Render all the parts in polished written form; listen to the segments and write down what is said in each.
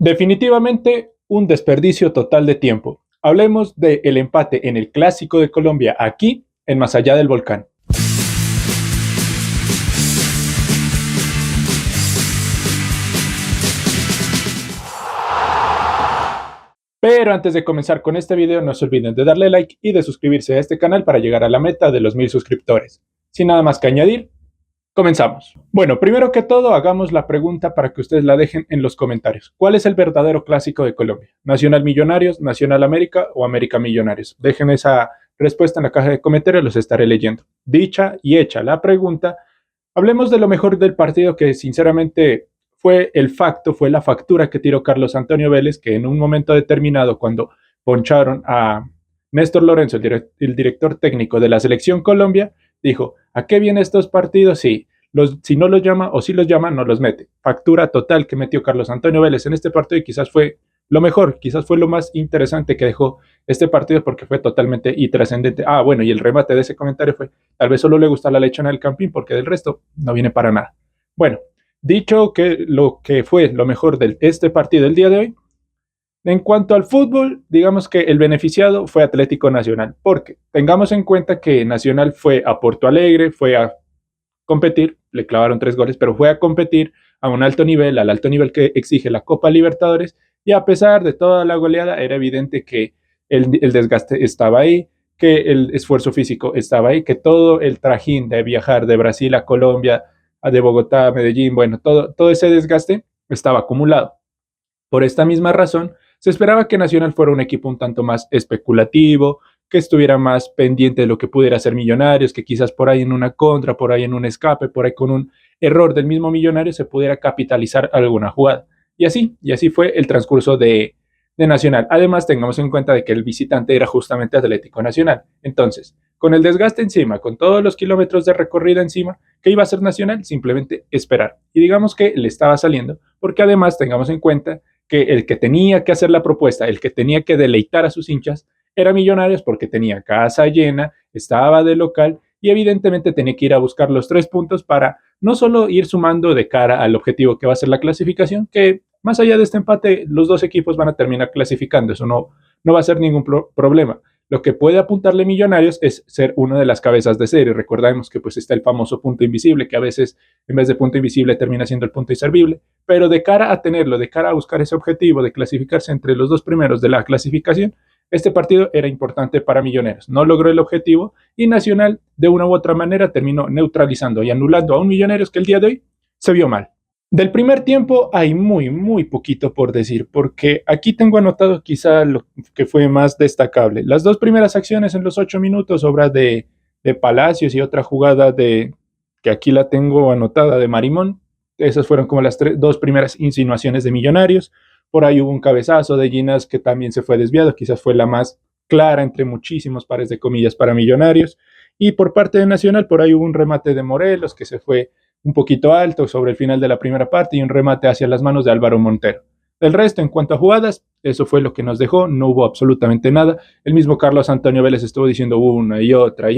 Definitivamente un desperdicio total de tiempo. Hablemos del empate en el Clásico de Colombia aquí en Más Allá del Volcán. Pero antes de comenzar con este video, no se olviden de darle like y de suscribirse a este canal para llegar a la meta de los 1000 suscriptores. Sin nada más que añadir, comenzamos. Bueno, primero que todo, hagamos la pregunta para que ustedes la dejen en los comentarios. ¿Cuál es el verdadero clásico de Colombia? ¿Nacional Millonarios, Nacional América o América Millonarios? Dejen esa respuesta en la caja de comentarios, los estaré leyendo. Dicha y hecha la pregunta, hablemos de lo mejor del partido, que sinceramente fue el facto, fue la factura que tiró Carlos Antonio Vélez, que en un momento determinado, cuando poncharon a Néstor Lorenzo, el director técnico de la Selección Colombia, dijo: ¿a qué vienen estos partidos? Sí, si no los llama o si los llama, no los mete. Factura total que metió Carlos Antonio Vélez en este partido, y quizás fue lo mejor, quizás fue lo más interesante que dejó este partido, porque fue totalmente y trascendente. Bueno, y el remate de ese comentario fue: tal vez solo le gusta la lechona del Campín, porque del resto no viene para nada. Bueno, dicho que lo que fue lo mejor de este partido del día de hoy, en cuanto al fútbol, digamos que el beneficiado fue Atlético Nacional, porque tengamos en cuenta que Nacional fue a Porto Alegre, fue a competir, le clavaron 3 goles, pero fue a competir a un alto nivel, al alto nivel que exige la Copa Libertadores, y a pesar de toda la goleada, era evidente que el desgaste estaba ahí, que el esfuerzo físico estaba ahí, que todo el trajín de viajar de Brasil a Colombia, de Bogotá a Medellín, bueno, todo ese desgaste estaba acumulado. Por esta misma razón, se esperaba que Nacional fuera un equipo un tanto más especulativo, que estuviera más pendiente de lo que pudiera hacer Millonarios, que quizás por ahí en una contra, por ahí en un escape, por ahí con un error del mismo Millonario se pudiera capitalizar alguna jugada. Y así fue el transcurso de Nacional. Además, tengamos en cuenta de que el visitante era justamente Atlético Nacional. Entonces, con el desgaste encima, con todos los kilómetros de recorrida encima, ¿qué iba a hacer Nacional? Simplemente esperar. Y digamos que le estaba saliendo, porque además tengamos en cuenta que el que tenía que hacer la propuesta, el que tenía que deleitar a sus hinchas, era Millonarios, porque tenía casa llena, estaba de local y evidentemente tenía que ir a buscar los 3 puntos para no solo ir sumando de cara al objetivo que va a ser la clasificación, que más allá de este empate los dos equipos van a terminar clasificando, eso no va a ser ningún problema. Lo que puede apuntarle Millonarios es ser una de las cabezas de serie. Recordemos que pues está el famoso punto invisible, que a veces en vez de punto invisible termina siendo el punto inservible, pero de cara a tenerlo, de cara a buscar ese objetivo de clasificarse entre los dos primeros de la clasificación, este partido era importante para Millonarios. No logró el objetivo y Nacional de una u otra manera terminó neutralizando y anulando a un Millonarios que el día de hoy se vio mal. Del primer tiempo hay muy poquito por decir, porque aquí tengo anotado quizá lo que fue más destacable. Las dos primeras acciones en los 8 minutos, obra de Palacios, y otra jugada que aquí la tengo anotada, de Marimón. Esas fueron como las dos primeras insinuaciones de Millonarios. Por ahí hubo un cabezazo de Ginás que también se fue desviado, quizás fue la más clara entre muchísimos pares de comillas para Millonarios. Y por parte de Nacional, por ahí hubo un remate de Morelos que se fue un poquito alto sobre el final de la primera parte y un remate hacia las manos de Álvaro Montero. El resto, en cuanto a jugadas, eso fue lo que nos dejó, no hubo absolutamente nada. El mismo Carlos Antonio Vélez estuvo diciendo una y otra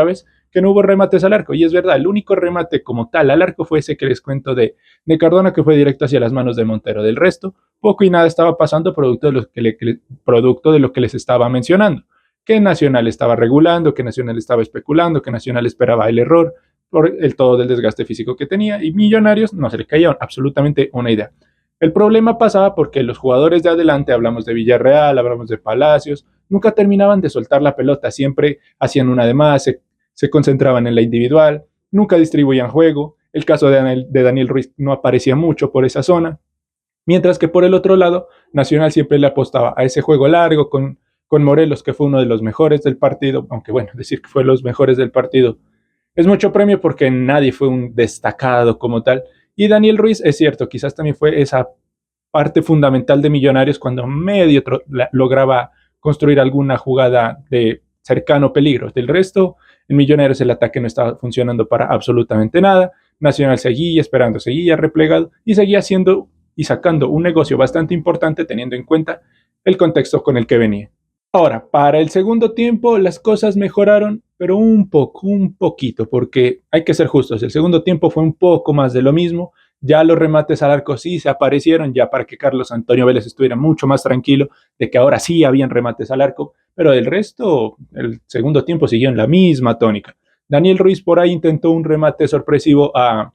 vez que no hubo remates al arco, y es verdad, el único remate como tal al arco fue ese que les cuento de Cardona, que fue directo hacia las manos de Montero. Del resto, poco y nada estaba pasando, producto de lo que les estaba mencionando, que Nacional estaba regulando, que Nacional estaba especulando, que Nacional esperaba el error por el todo del desgaste físico que tenía, y Millonarios no se le caía absolutamente una idea. El problema pasaba porque los jugadores de adelante, hablamos de Villarreal, hablamos de Palacios, nunca terminaban de soltar la pelota, siempre hacían una de más, se concentraban en la individual, nunca distribuían juego. El caso de Daniel Ruiz no aparecía mucho por esa zona, mientras que por el otro lado, Nacional siempre le apostaba a ese juego largo con Morelos, que fue uno de los mejores del partido, aunque bueno, decir que fue los mejores del partido es mucho premio, porque nadie fue un destacado como tal. Y Daniel Ruiz, es cierto, quizás también fue esa parte fundamental de Millonarios cuando medio lograba construir alguna jugada de cercano peligro. Del resto, en Millonarios el ataque no estaba funcionando para absolutamente nada. Nacional seguía esperando, seguía replegado y seguía haciendo y sacando un negocio bastante importante, teniendo en cuenta el contexto con el que venía. Ahora, para el segundo tiempo las cosas mejoraron, pero un poquito, porque hay que ser justos, el segundo tiempo fue un poco más de lo mismo. Ya los remates al arco sí se aparecieron, ya para que Carlos Antonio Vélez estuviera mucho más tranquilo de que ahora sí habían remates al arco, pero el resto, el segundo tiempo siguió en la misma tónica. Daniel Ruiz por ahí intentó un remate sorpresivo a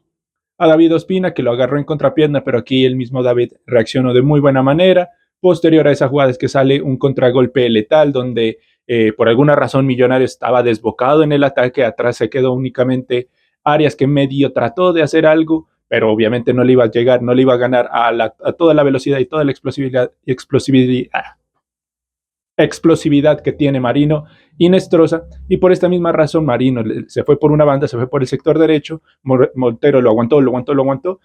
David Ospina, que lo agarró en contrapierna, pero aquí el mismo David reaccionó de muy buena manera. Posterior a esa jugada es que sale un contragolpe letal donde por alguna razón Millonario estaba desbocado en el ataque, atrás se quedó únicamente Arias, que medio trató de hacer algo, pero obviamente no le iba a llegar, no le iba a ganar a toda la velocidad y toda la explosividad que tiene Marino y Nestroza, y por esta misma razón Marino se fue por una banda, se fue por el sector derecho, Montero lo aguantó,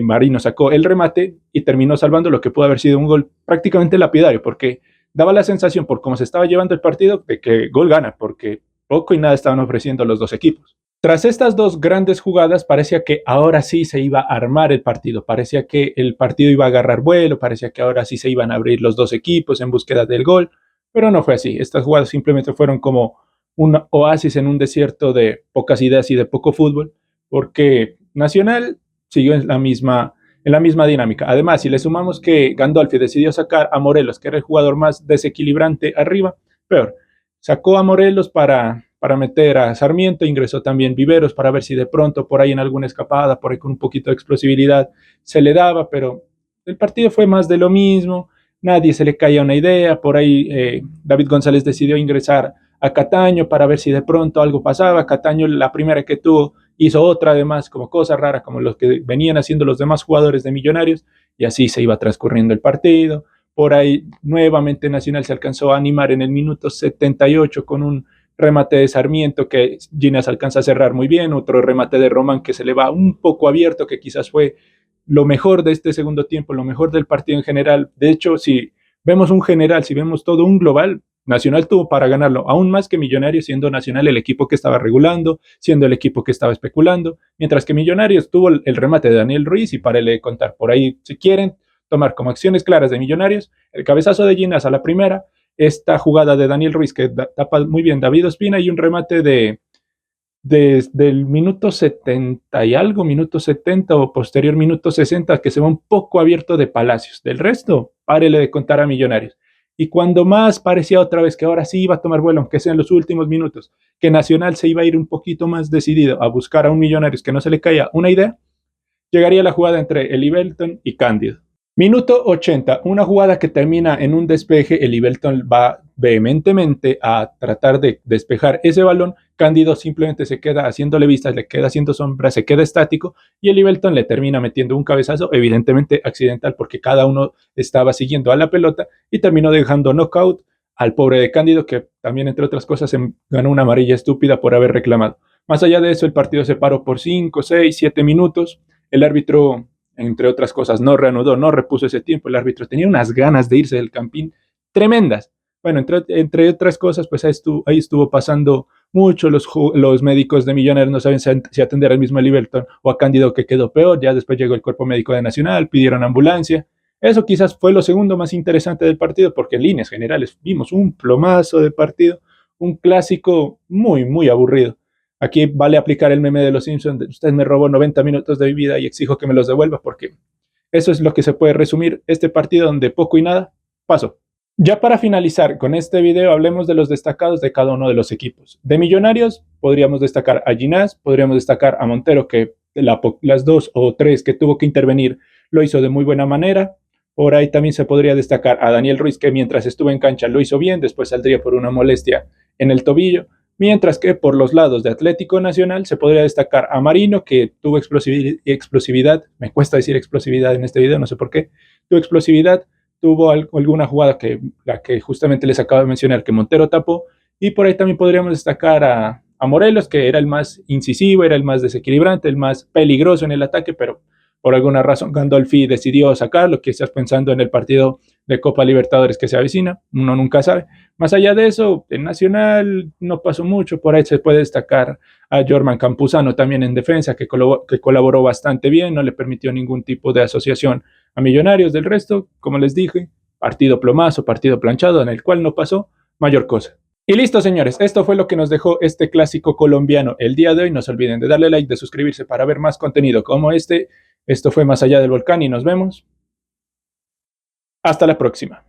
Marino sacó el remate y terminó salvando lo que pudo haber sido un gol prácticamente lapidario, porque daba la sensación, por cómo se estaba llevando el partido, de que gol gana, porque poco y nada estaban ofreciendo los dos equipos. Tras estas dos grandes jugadas, parecía que ahora sí se iba a armar el partido, parecía que el partido iba a agarrar vuelo, parecía que ahora sí se iban a abrir los dos equipos en búsqueda del gol, pero no fue así. Estas jugadas simplemente fueron como un oasis en un desierto de pocas ideas y de poco fútbol, porque Nacional siguió en la misma dinámica. Además, si le sumamos que Gandolfi decidió sacar a Morelos, que era el jugador más desequilibrante arriba, peor. Sacó a Morelos para meter a Sarmiento, ingresó también Viveros para ver si de pronto por ahí en alguna escapada, por ahí con un poquito de explosividad se le daba, pero el partido fue más de lo mismo, nadie se le caía una idea, por ahí David González decidió ingresar a Cataño para ver si de pronto algo pasaba. Cataño, la primera que tuvo, hizo otra además, como cosa rara, como los que venían haciendo los demás jugadores de Millonarios, y así se iba transcurriendo el partido. Por ahí nuevamente Nacional se alcanzó a animar en el minuto 78 con un remate de Sarmiento que Ginas alcanza a cerrar muy bien, otro remate de Román que se le va un poco abierto, que quizás fue lo mejor de este segundo tiempo, lo mejor del partido en general. De hecho, si vemos un general, si vemos todo un global, Nacional tuvo para ganarlo, aún más que Millonarios, siendo Nacional el equipo que estaba regulando, siendo el equipo que estaba especulando, mientras que Millonarios tuvo el remate de Daniel Ruiz, y para de contar por ahí, si quieren tomar como acciones claras de Millonarios, el cabezazo de Ginas a la primera, esta jugada de Daniel Ruiz que tapa muy bien David Ospina, y un remate desde el minuto 70 y algo, minuto 70 o posterior minuto 60, que se va un poco abierto de Palacios. Del resto, párele de contar a Millonarios. Y cuando más parecía otra vez que ahora sí iba a tomar vuelo, aunque sea en los últimos minutos, que Nacional se iba a ir un poquito más decidido a buscar a un Millonarios que no se le caía una idea, llegaría la jugada entre Elibelton y Cándido. Minuto 80, una jugada que termina en un despeje. El Ibelton va vehementemente a tratar de despejar ese balón. Cándido simplemente se queda haciéndole vistas, le queda haciendo sombra, se queda estático, y el Ibelton le termina metiendo un cabezazo, evidentemente accidental, porque cada uno estaba siguiendo a la pelota, y terminó dejando knockout al pobre de Cándido, que también, entre otras cosas, se ganó una amarilla estúpida por haber reclamado. Más allá de eso, el partido se paró por 5, 6, 7 minutos. El árbitro, entre otras cosas, no reanudó, no repuso ese tiempo. El árbitro tenía unas ganas de irse del campín tremendas. Bueno, entre otras cosas, pues ahí estuvo pasando mucho. Los médicos de Millonarios no saben si atender al mismo Liberton o a Cándido, que quedó peor. Ya después llegó el cuerpo médico de Nacional, pidieron ambulancia. Eso quizás fue lo segundo más interesante del partido, porque en líneas generales vimos un plomazo de partido, un clásico muy, muy aburrido. Aquí vale aplicar el meme de los Simpsons: usted me robó 90 minutos de mi vida y exijo que me los devuelva, porque eso es lo que se puede resumir este partido, donde poco y nada pasó. Ya para finalizar con este video, hablemos de los destacados de cada uno de los equipos. De Millonarios podríamos destacar a Ginás, podríamos destacar a Montero, que las dos o tres que tuvo que intervenir lo hizo de muy buena manera. Por ahí también se podría destacar a Daniel Ruiz, que mientras estuvo en cancha lo hizo bien, después saldría por una molestia en el tobillo. Mientras que por los lados de Atlético Nacional se podría destacar a Marino, que tuvo explosividad, me cuesta decir explosividad en este video, no sé por qué, tuvo explosividad, tuvo alguna jugada la que justamente les acabo de mencionar, que Montero tapó. Y por ahí también podríamos destacar a Morelos, que era el más incisivo, era el más desequilibrante, el más peligroso en el ataque, pero por alguna razón Gandolfi decidió sacarlo. Que estás pensando en el partido de Copa Libertadores que se avecina, uno nunca sabe. Más allá de eso, en Nacional no pasó mucho. Por ahí se puede destacar a Jorman Campuzano también en defensa, que colaboró bastante bien, no le permitió ningún tipo de asociación a Millonarios. Del resto, como les dije, partido plomazo, partido planchado, en el cual no pasó mayor cosa. Y listo, señores, esto fue lo que nos dejó este clásico colombiano el día de hoy. No se olviden de darle like, de suscribirse para ver más contenido como este. Esto fue Más allá del volcán y nos vemos. Hasta la próxima.